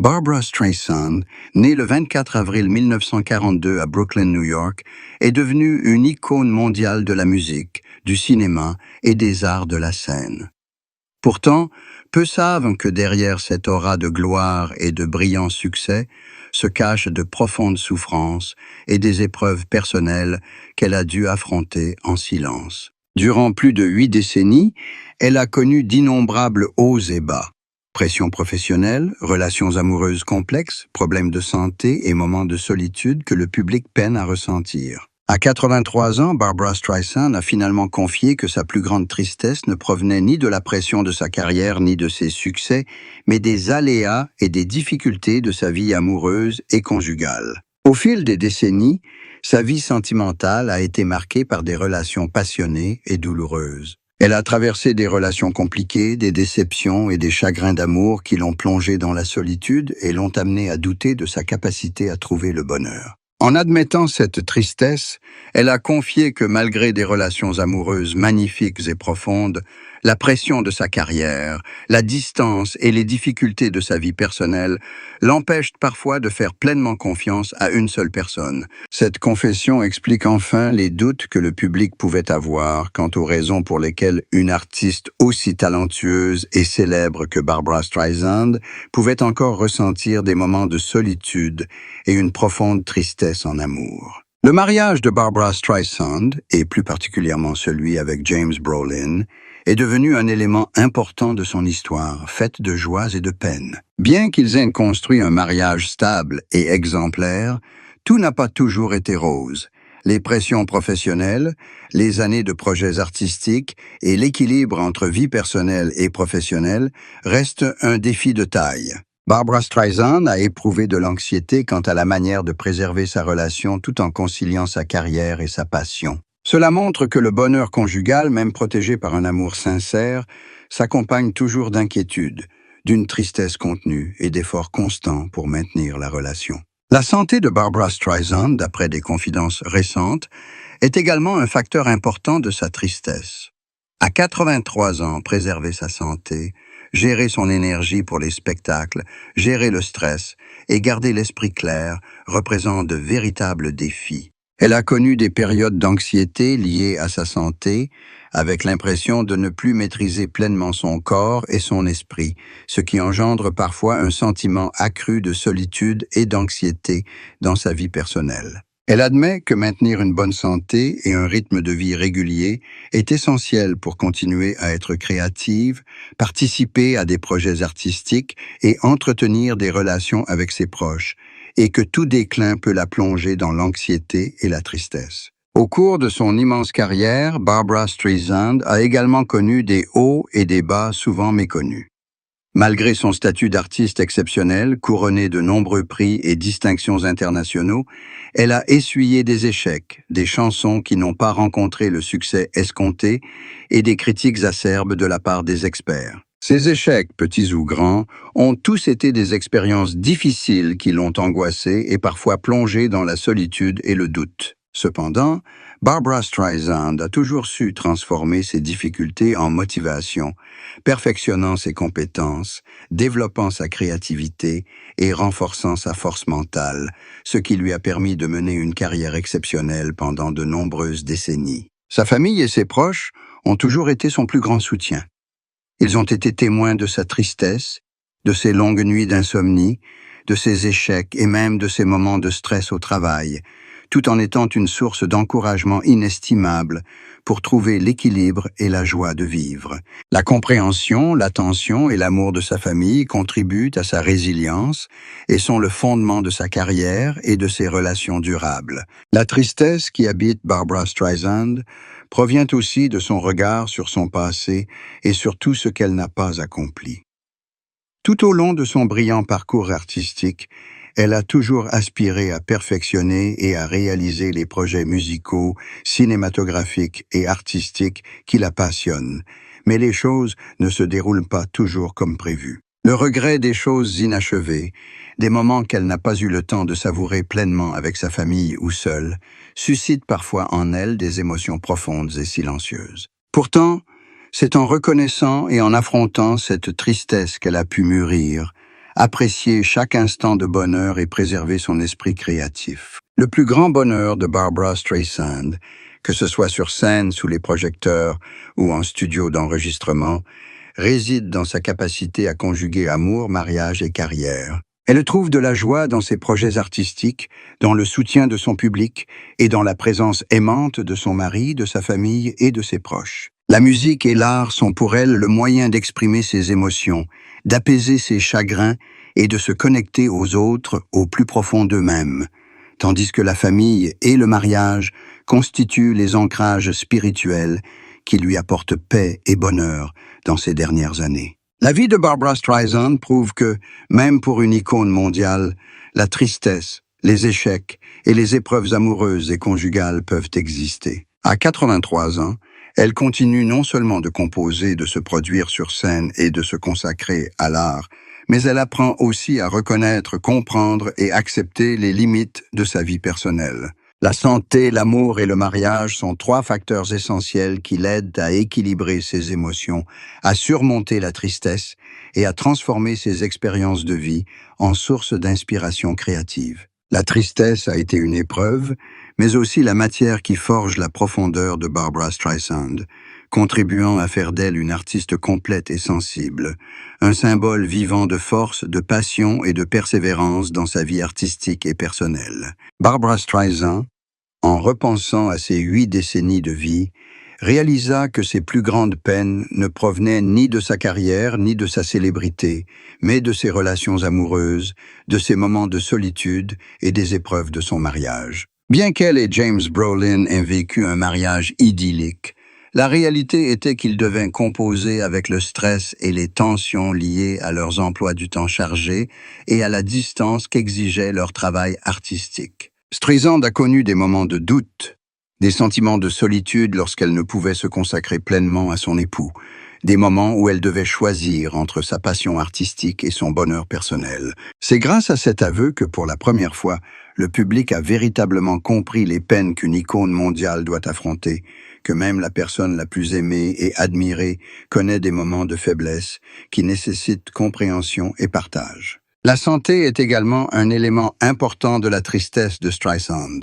Barbra Streisand, née le 24 avril 1942 à Brooklyn, New York, est devenue une icône mondiale de la musique, du cinéma et des arts de la scène. Pourtant, peu savent que derrière cette aura de gloire et de brillants succès se cachent de profondes souffrances et des épreuves personnelles qu'elle a dû affronter en silence. Durant plus de 8 décennies, elle a connu d'innombrables hauts et bas. Pression professionnelle, relations amoureuses complexes, problèmes de santé et moments de solitude que le public peine à ressentir. À 83 ans, Barbra Streisand a finalement confié que sa plus grande tristesse ne provenait ni de la pression de sa carrière ni de ses succès, mais des aléas et des difficultés de sa vie amoureuse et conjugale. Au fil des décennies, sa vie sentimentale a été marquée par des relations passionnées et douloureuses. Elle a traversé des relations compliquées, des déceptions et des chagrins d'amour qui l'ont plongée dans la solitude et l'ont amenée à douter de sa capacité à trouver le bonheur. En admettant cette tristesse, elle a confié que malgré des relations amoureuses magnifiques et profondes, la pression de sa carrière, la distance et les difficultés de sa vie personnelle l'empêchent parfois de faire pleinement confiance à une seule personne. Cette confession explique enfin les doutes que le public pouvait avoir quant aux raisons pour lesquelles une artiste aussi talentueuse et célèbre que Barbra Streisand pouvait encore ressentir des moments de solitude et une profonde tristesse en amour. Le mariage de Barbra Streisand, et plus particulièrement celui avec James Brolin, est devenu un élément important de son histoire, faite de joies et de peines. Bien qu'ils aient construit un mariage stable et exemplaire, tout n'a pas toujours été rose. Les pressions professionnelles, les années de projets artistiques et l'équilibre entre vie personnelle et professionnelle restent un défi de taille. Barbra Streisand a éprouvé de l'anxiété quant à la manière de préserver sa relation tout en conciliant sa carrière et sa passion. Cela montre que le bonheur conjugal, même protégé par un amour sincère, s'accompagne toujours d'inquiétude, d'une tristesse contenue et d'efforts constants pour maintenir la relation. La santé de Barbra Streisand, d'après des confidences récentes, est également un facteur important de sa tristesse. À 83 ans, préserver sa santé, gérer son énergie pour les spectacles, gérer le stress et garder l'esprit clair représentent de véritables défis. Elle a connu des périodes d'anxiété liées à sa santé, avec l'impression de ne plus maîtriser pleinement son corps et son esprit, ce qui engendre parfois un sentiment accru de solitude et d'anxiété dans sa vie personnelle. Elle admet que maintenir une bonne santé et un rythme de vie régulier est essentiel pour continuer à être créative, participer à des projets artistiques et entretenir des relations avec ses proches, et que tout déclin peut la plonger dans l'anxiété et la tristesse. Au cours de son immense carrière, Barbra Streisand a également connu des hauts et des bas souvent méconnus. Malgré son statut d'artiste exceptionnel, couronné de nombreux prix et distinctions internationaux, elle a essuyé des échecs, des chansons qui n'ont pas rencontré le succès escompté et des critiques acerbes de la part des experts. Ces échecs, petits ou grands, ont tous été des expériences difficiles qui l'ont angoissée et parfois plongée dans la solitude et le doute. Cependant, Barbra Streisand a toujours su transformer ses difficultés en motivation, perfectionnant ses compétences, développant sa créativité et renforçant sa force mentale, ce qui lui a permis de mener une carrière exceptionnelle pendant de nombreuses décennies. Sa famille et ses proches ont toujours été son plus grand soutien. Ils ont été témoins de sa tristesse, de ses longues nuits d'insomnie, de ses échecs et même de ses moments de stress au travail, tout en étant une source d'encouragement inestimable pour trouver l'équilibre et la joie de vivre. La compréhension, l'attention et l'amour de sa famille contribuent à sa résilience et sont le fondement de sa carrière et de ses relations durables. La tristesse qui habite Barbra Streisand provient aussi de son regard sur son passé et sur tout ce qu'elle n'a pas accompli. Tout au long de son brillant parcours artistique, elle a toujours aspiré à perfectionner et à réaliser les projets musicaux, cinématographiques et artistiques qui la passionnent, mais les choses ne se déroulent pas toujours comme prévu. Le regret des choses inachevées, des moments qu'elle n'a pas eu le temps de savourer pleinement avec sa famille ou seule, suscitent parfois en elle des émotions profondes et silencieuses. Pourtant, c'est en reconnaissant et en affrontant cette tristesse qu'elle a pu mûrir, apprécier chaque instant de bonheur et préserver son esprit créatif. Le plus grand bonheur de Barbra Streisand, que ce soit sur scène, sous les projecteurs ou en studio d'enregistrement, réside dans sa capacité à conjuguer amour, mariage et carrière. Elle trouve de la joie dans ses projets artistiques, dans le soutien de son public et dans la présence aimante de son mari, de sa famille et de ses proches. La musique et l'art sont pour elle le moyen d'exprimer ses émotions, d'apaiser ses chagrins et de se connecter aux autres au plus profond d'eux-mêmes, tandis que la famille et le mariage constituent les ancrages spirituels qui lui apportent paix et bonheur dans ces dernières années. La vie de Barbra Streisand prouve que, même pour une icône mondiale, la tristesse, les échecs et les épreuves amoureuses et conjugales peuvent exister. À 83 ans, elle continue non seulement de composer, de se produire sur scène et de se consacrer à l'art, mais elle apprend aussi à reconnaître, comprendre et accepter les limites de sa vie personnelle. La santé, l'amour et le mariage sont trois facteurs essentiels qui l'aident à équilibrer ses émotions, à surmonter la tristesse et à transformer ses expériences de vie en source d'inspiration créative. La tristesse a été une épreuve, mais aussi la matière qui forge la profondeur de Barbra Streisand, contribuant à faire d'elle une artiste complète et sensible, un symbole vivant de force, de passion et de persévérance dans sa vie artistique et personnelle. Barbra Streisand, en repensant à ses 8 décennies de vie, réalisa que ses plus grandes peines ne provenaient ni de sa carrière ni de sa célébrité, mais de ses relations amoureuses, de ses moments de solitude et des épreuves de son mariage. Bien qu'elle et James Brolin aient vécu un mariage idyllique, la réalité était qu'ils devaient composer avec le stress et les tensions liées à leurs emplois du temps chargés et à la distance qu'exigeait leur travail artistique. Streisand a connu des moments de doute, des sentiments de solitude lorsqu'elle ne pouvait se consacrer pleinement à son époux, des moments où elle devait choisir entre sa passion artistique et son bonheur personnel. C'est grâce à cet aveu que, pour la première fois, le public a véritablement compris les peines qu'une icône mondiale doit affronter, que même la personne la plus aimée et admirée connaît des moments de faiblesse qui nécessitent compréhension et partage. La santé est également un élément important de la tristesse de Streisand.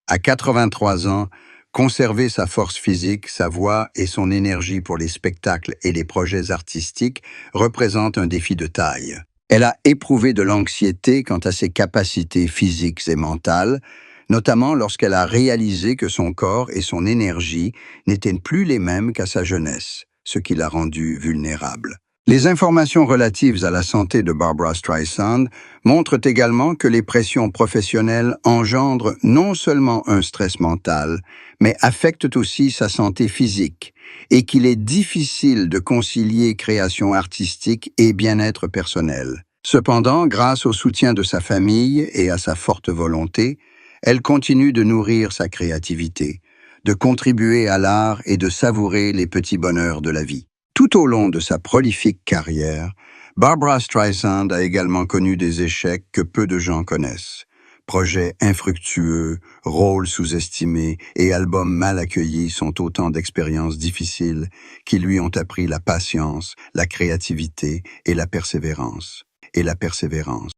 À 83 ans, conserver sa force physique, sa voix et son énergie pour les spectacles et les projets artistiques représente un défi de taille. Elle a éprouvé de l'anxiété quant à ses capacités physiques et mentales, notamment lorsqu'elle a réalisé que son corps et son énergie n'étaient plus les mêmes qu'à sa jeunesse, ce qui l'a rendue vulnérable. Les informations relatives à la santé de Barbra Streisand montrent également que les pressions professionnelles engendrent non seulement un stress mental, mais affectent aussi sa santé physique, et qu'il est difficile de concilier création artistique et bien-être personnel. Cependant, grâce au soutien de sa famille et à sa forte volonté, elle continue de nourrir sa créativité, de contribuer à l'art et de savourer les petits bonheurs de la vie. Tout au long de sa prolifique carrière, Barbra Streisand a également connu des échecs que peu de gens connaissent. Projets infructueux, rôles sous-estimés et albums mal accueillis sont autant d'expériences difficiles qui lui ont appris la patience, la créativité et la persévérance.